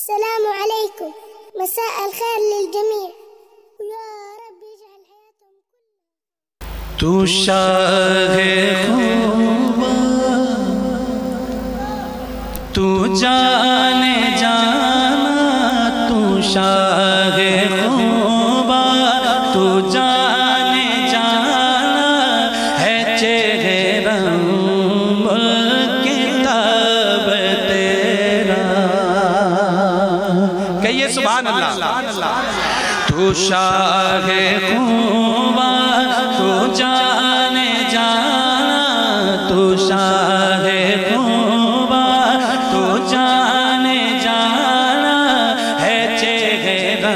अस्सलामु अलैकुम, मसा अल खैर लिल जमी, या रब इजअल हयातुम कुल्ला। तू शाहे खूबा, तू जाने जाना, तू शाहे खूबा, तू जाने जाना है चेहरा किताब तेरा। कहिए सुभान अल्लाह। तू शाहे खूबा, तू जाने जाना, तू शाहे खूबा, तू जाने जाना है चेहरा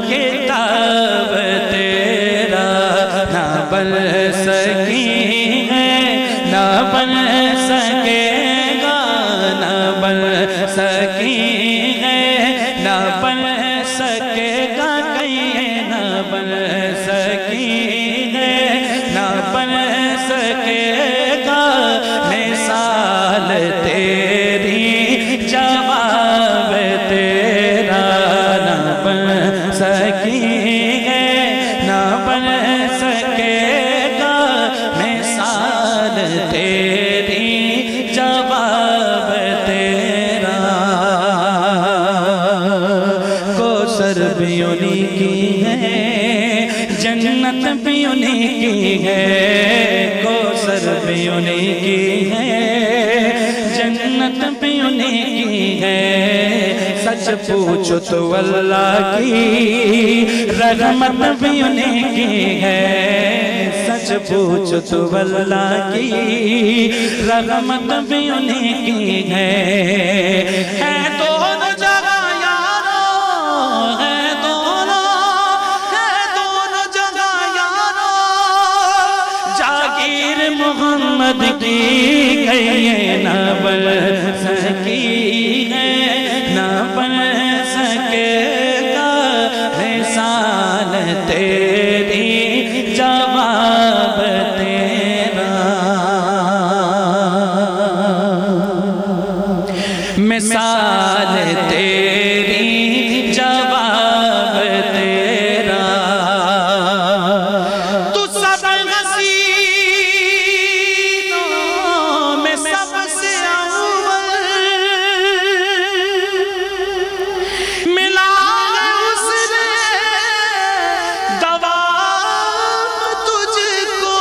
किताब तेरा। ना बन सकी है, ना बन सकेगा, ना बन सकी है, ना बन सकेगा, कहीं ना बन सकी है, ना बन सकेगा मिसाल तेरी, जवाब तेरा। ना बन सकी है, ना बन सकेगा मिसाल तेरी, जवाब तेरा। कोसर भी उन्हीं की है, जन्नत भी उन्हीं की है। कोसर भी उन्हीं की है, जन्नत भी उन्हीं की है। सच पूछो तो अल्लाह की रहमत भी उन्हीं की है। सच पूछो तो अल्लाह की रहमत भी उन्हीं की है। दोनों जगह यारो, है दोनों जगह यारो। जागीर मोहम्मद की कहिए ना बन सकी है, ना बन सकेगा मिसाल तेरी, जवाब तेरा। मिसाल तेरी, जवाब तेरा। तू सब हसीनों में सबसे अव्वल, मिला उसने दवाम तुझको।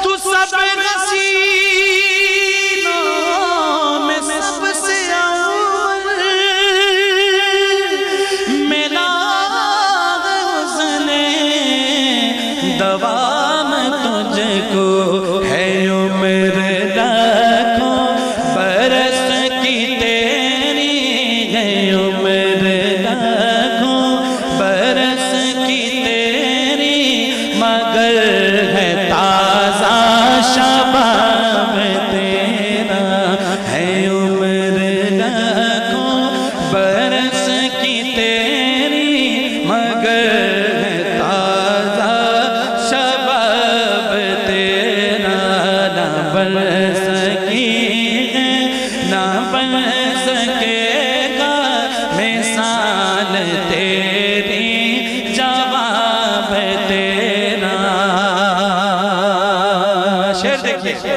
तू सब हसीनों में सबसे अव्वल, मिला उसने दवाम तुझको। है उम्र लाखों बरस की तेरी, है उम्र लाखों बरस की तेरी, मगर है ताज़ा शबाब तेरा। है उम्र लाखों बरस की तेरी, मगर है ताज़ा शबाब तेरा। ना बन सकी है, ना बन सकेगा मिसाल तेरी, जवाब तेरा। शेर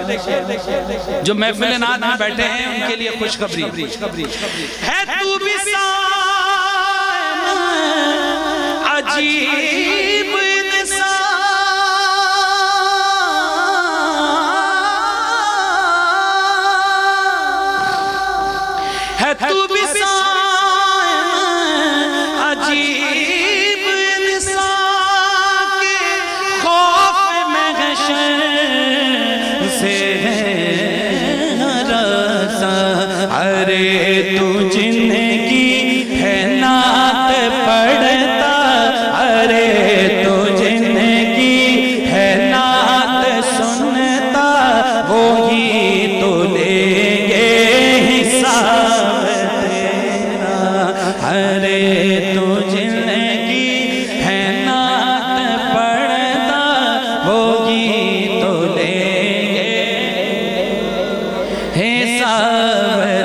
देखिए, जो महफिल नात में बैठे हैं उनके लिए खुशखबरी है। तू भी अजीब है, तू भी अजीब इंसान के खौफ में हशर से है हरासा। अरे तू जिंदगी है नात पढ़ता, अरे तू जिंदगी है नात सुनता, वो ही तो लेंगे हिसाब तेरा। अरे तू जिंदगी है नात पढ़ता, वो ही तो ले है सावर